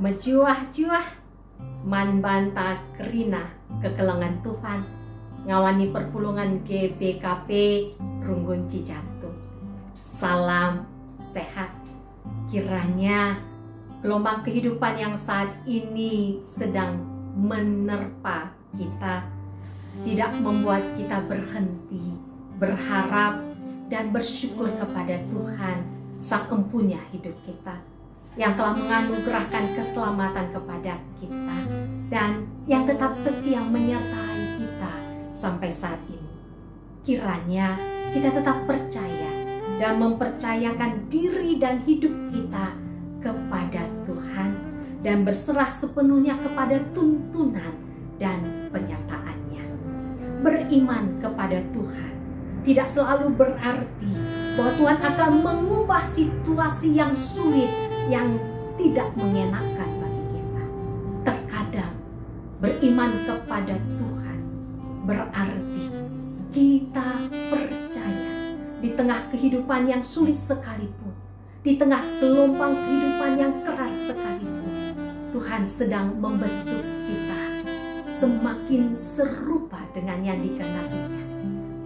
Mejuah-juah man banta kerina kekelengan Tuhan ngawani perpulungan GBKP Runggun Cijantung. Salam sehat. Kiranya gelombang kehidupan yang saat ini sedang menerpa kita tidak membuat kita berhenti berharap dan bersyukur kepada Tuhan Sang Empunya hidup kita, yang telah menganugerahkan keselamatan kepada kita dan yang tetap setia menyertai kita sampai saat ini. Kiranya kita tetap percaya dan mempercayakan diri dan hidup kita kepada Tuhan dan berserah sepenuhnya kepada tuntunan dan penyertaan-Nya. Beriman kepada Tuhan tidak selalu berarti bahwa Tuhan akan mengubah situasi yang sulit, yang tidak mengenakan bagi kita. Terkadang beriman kepada Tuhan berarti kita percaya di tengah kehidupan yang sulit sekalipun, di tengah gelombang kehidupan yang keras sekalipun, Tuhan sedang membentuk kita semakin serupa dengan yang dikehendakinya,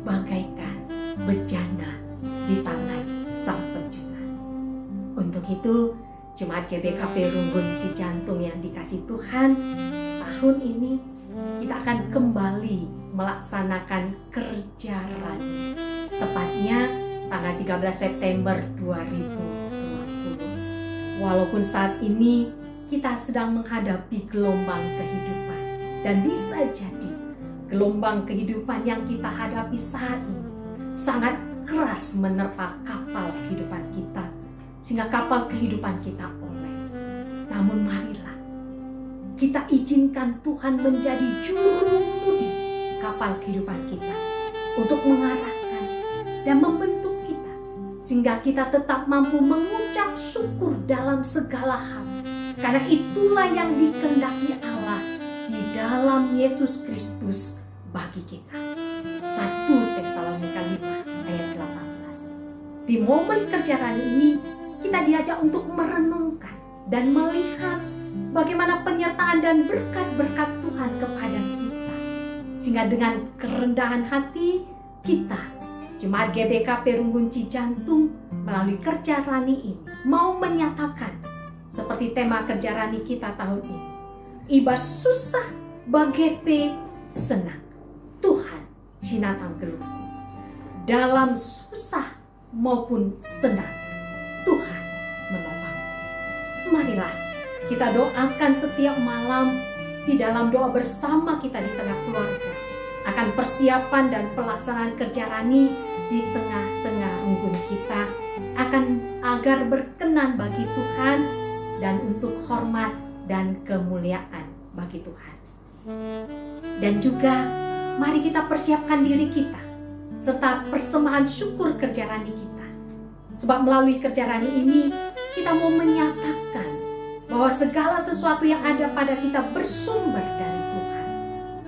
bagaikan bejana di tangan Sang Penjunan. Untuk itu, Jemaat GBKP Runggun Cijantung yang dikasih Tuhan, tahun ini kita akan kembali melaksanakan kerja rani, tepatnya tanggal 13 September 2020. Walaupun saat ini kita sedang menghadapi gelombang kehidupan, dan bisa jadi gelombang kehidupan yang kita hadapi saat ini sangat keras menerpa kapal kehidupan kita, sehingga kapal kehidupan kita oleng. Namun marilah kita izinkan Tuhan menjadi jurumudi kapal kehidupan kita untuk mengarahkan dan membentuk kita, sehingga kita tetap mampu mengucap syukur dalam segala hal, karena itulah yang dikehendaki Allah di dalam Yesus Kristus bagi kita. 1 Tesalonika 5 ayat 18. Di momen kerja rani ini kita diajak untuk merenungkan dan melihat bagaimana penyertaan dan berkat-berkat Tuhan kepada kita, sehingga dengan kerendahan hati kita, Jemaat GBKP Runggun Cijantung, melalui kerja rani ini mau menyatakan seperti tema kerja rani kita tahun ini, ibas susah bagepe senang, Tuhan sinatang geluhku. Dalam susah maupun senang, Tuhan menopang. Marilah kita doakan setiap malam di dalam doa bersama kita di tengah keluarga akan persiapan dan pelaksanaan kerja rani di tengah-tengah runggun kita, agar berkenan bagi Tuhan dan untuk hormat dan kemuliaan bagi Tuhan. Dan juga mari kita persiapkan diri kita serta persembahan syukur kerja rani kita. Sebab melalui kerja rani ini kita mau menyatakan bahwa segala sesuatu yang ada pada kita bersumber dari Tuhan.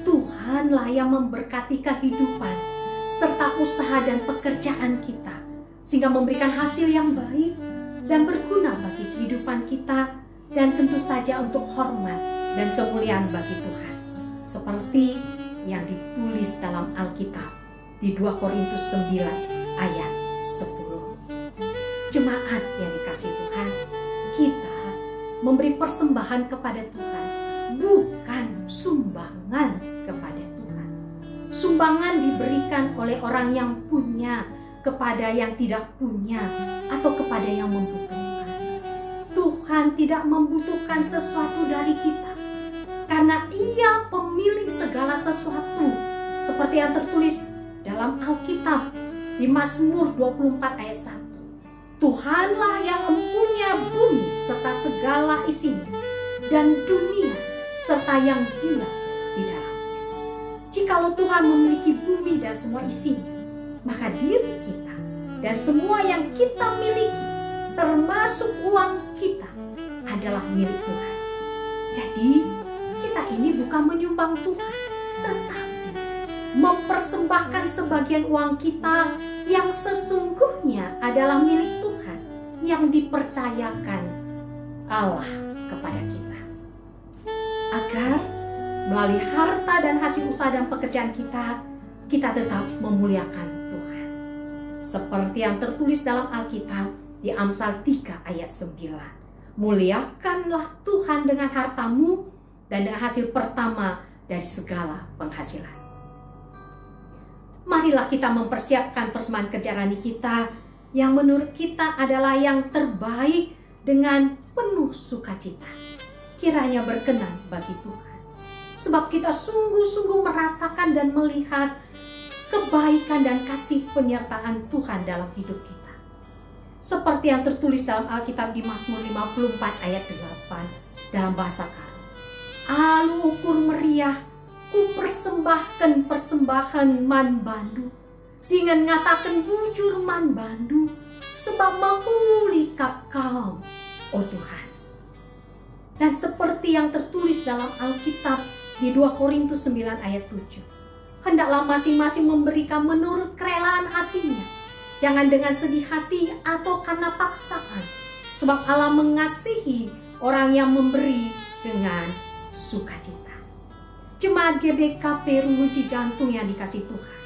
Tuhanlah yang memberkati kehidupan serta usaha dan pekerjaan kita, sehingga memberikan hasil yang baik dan berguna bagi kehidupan kita, dan tentu saja untuk hormat dan kemuliaan bagi Tuhan. Seperti yang ditulis dalam Alkitab di 2 Korintus 9 ayat 10. Jemaat yang dikasihi Tuhan, kita memberi persembahan kepada Tuhan, bukan sumbangan kepada Tuhan. Sumbangan diberikan oleh orang yang punya kepada yang tidak punya, atau kepada yang membutuhkan. Tuhan tidak membutuhkan sesuatu dari kita, karena Ia pemilik segala sesuatu, seperti yang tertulis dalam Alkitab di Mazmur 24 ayat 1. Tuhanlah yang mempunyai bumi serta segala isinya, dan dunia serta yang diam di dalamnya. Jikalau Tuhan memiliki bumi dan semua isinya, maka diri kita dan semua yang kita miliki, termasuk uang kita, adalah milik Tuhan. Jadi kita ini bukan menyumbang Tuhan, tetapi mempersembahkan sebagian uang kita yang sesungguhnya adalah milik Tuhan, yang dipercayakan Allah kepada kita. agar melalui harta dan hasil usaha dan pekerjaan kita tetap memuliakan Tuhan. Seperti yang tertulis dalam Alkitab di Amsal 3 ayat 9. Muliakanlah Tuhan dengan hartamu dan dengan hasil pertama dari segala penghasilan. Marilah kita mempersiapkan persembahan kerja rani kita yang menurut kita adalah yang terbaik dengan penuh sukacita. Kiranya berkenan bagi Tuhan. Sebab kita sungguh-sungguh merasakan dan melihat kebaikan dan kasih penyertaan Tuhan dalam hidup kita. Seperti yang tertulis dalam Alkitab di Mazmur 54 ayat 8 dalam bahasa Karo. Alu ukur meriah, ku persembahkan persembahan man bandu, dengan ngatakan bujur man bandu, sebab mahuli kap kau, oh Tuhan. Dan seperti yang tertulis dalam Alkitab di 2 Korintus 9 ayat 7. Hendaklah masing-masing memberikan menurut kerelaan hatinya. Jangan dengan sedih hati atau karena paksaan. Sebab Allah mengasihi orang yang memberi dengan sukacita. Jemaat GBKP Rumuci Jantung yang dikasih Tuhan.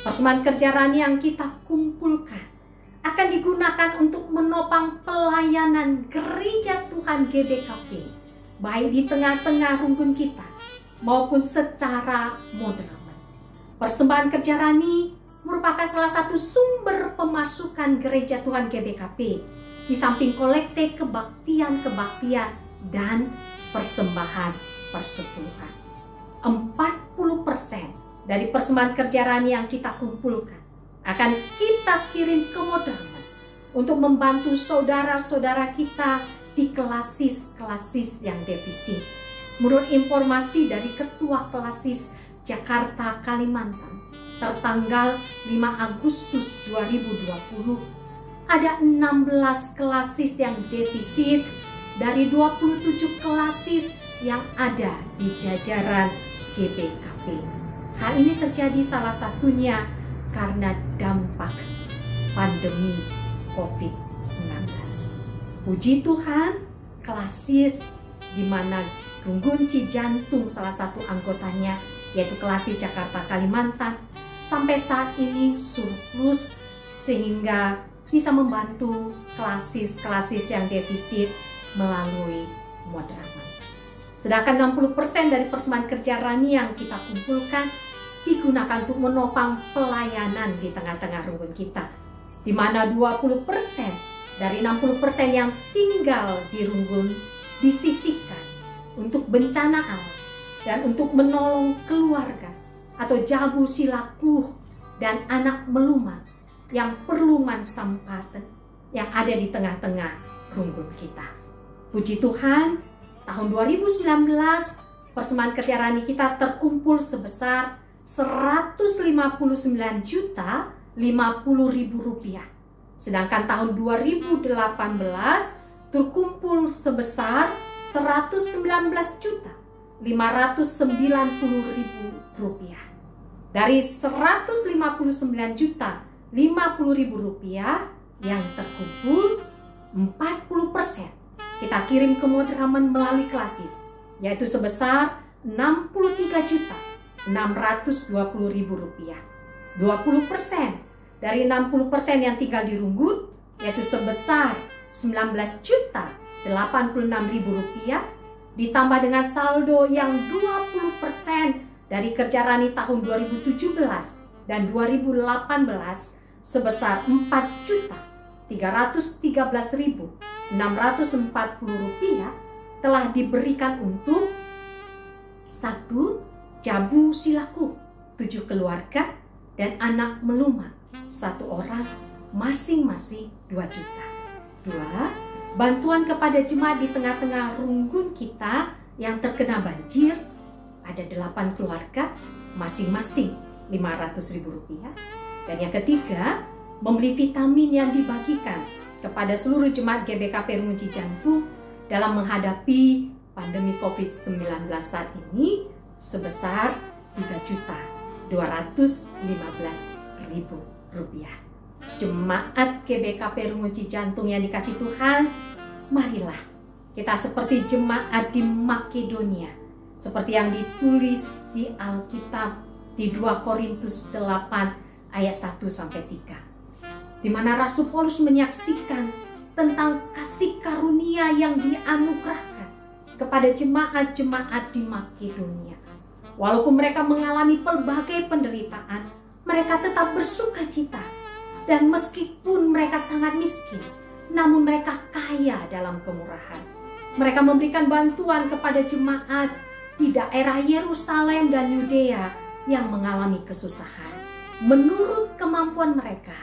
Persembahan kerja rani yang kita kumpulkan akan digunakan untuk menopang pelayanan gereja Tuhan GBKP, baik di tengah-tengah rumpun kita maupun secara modern. Persembahan kerja rani merupakan salah satu sumber pemasukan gereja Tuhan GBKP, di samping kolekte kebaktian dan persembahan persepuluhan. 40% dari persembahan kerja rani yang kita kumpulkan akan kita kirim ke Modraman untuk membantu saudara-saudara kita di klasis yang defisit. Menurut informasi dari Ketua Klasis Jakarta Kalimantan, tertanggal 5 Agustus 2020, ada 16 klasis yang defisit dari 27 klasis yang ada di jajaran GBKP. Hal ini terjadi salah satunya karena dampak pandemi COVID-19. Puji Tuhan, klasis di mana Runggun Cijantung salah satu anggotanya, yaitu klasis Jakarta Kalimantan, sampai saat ini surplus sehingga bisa membantu klasis yang defisit melalui Modraman. Sedangkan 60% dari persembahan kerja rani yang kita kumpulkan digunakan untuk menopang pelayanan di tengah-tengah rumpun kita, di mana 20% dari 60% yang tinggal di rumpun disisihkan untuk bencana alam dan untuk menolong keluarga atau jabu silakuh dan anak meluma yang perlu mansampatan yang ada di tengah-tengah rumpun kita. Puji Tuhan, tahun 2019 persembahan kerja rani kita terkumpul sebesar Rp159.050.000. Sedangkan tahun 2018 terkumpul sebesar Rp119.590.000. Dari Rp159.050.000 yang terkumpul, 40% kita kirim ke Modraman melalui klasis, yaitu sebesar Rp63.620.000. 20% dari 60% yang tinggal di Runggut, yaitu sebesar Rp19.086.000, ditambah dengan saldo yang 20% dari kerja rani tahun 2017 dan 2018 sebesar Rp4.313.640 telah diberikan untuk 1. Jabu silaku 7 keluarga dan anak meluma 1 orang, masing-masing 2 juta. 2. Bantuan kepada jemaat di tengah-tengah runggun kita yang terkena banjir, ada 8 keluarga, masing-masing Rp500.000. Dan yang ketiga, membeli vitamin yang dibagikan kepada seluruh jemaat GBKP Runggun Cijantung dalam menghadapi pandemi COVID-19 saat ini sebesar Rp3.215.000. Jemaat GBKP Runggun Cijantung yang dikasih Tuhan, marilah kita seperti jemaat di Makedonia Seperti yang ditulis di Alkitab di 2 Korintus 8 ayat 1-3. Di mana Rasul Paulus menyaksikan tentang kasih karunia yang dianugerahkan kepada jemaat-jemaat di Makedonia. Walaupun mereka mengalami pelbagai penderitaan, mereka tetap bersuka cita. Dan meskipun mereka sangat miskin, namun mereka kaya dalam kemurahan. Mereka memberikan bantuan kepada jemaat di daerah Yerusalem dan Yudea yang mengalami kesusahan. Menurut kemampuan mereka,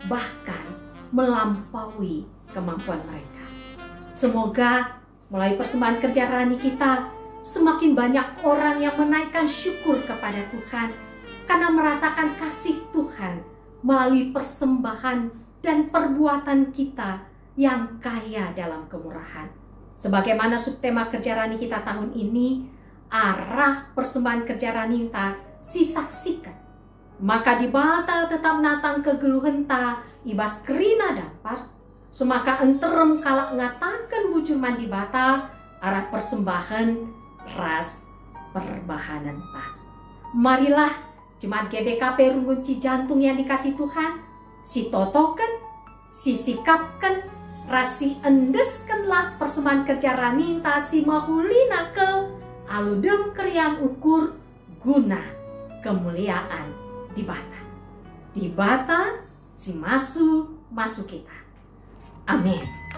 bahkan melampaui kemampuan mereka. Semoga melalui persembahan kerja rani kita, semakin banyak orang yang menaikkan syukur kepada Tuhan karena merasakan kasih Tuhan melalui persembahan dan perbuatan kita yang kaya dalam kemurahan. Sebagaimana subtema kerja rani kita tahun ini, arah persembahan kerja rani kita sisaksikan. Maka di bata tetap natang kegeluhenta ibas kerina dapat, semaka enterem kalak ngatakan bujur mandi bata arah persembahan ras perbahanan tak. Marilah jemaat GBKP Runggun Cijantung yang dikasih Tuhan, si totokan, si sikapkan, rasi endeskanlah persembahan kerja raninta si mahulina ke aludem kerian ukur guna kemuliaan di bata. Di bata si masuk kita. Amin.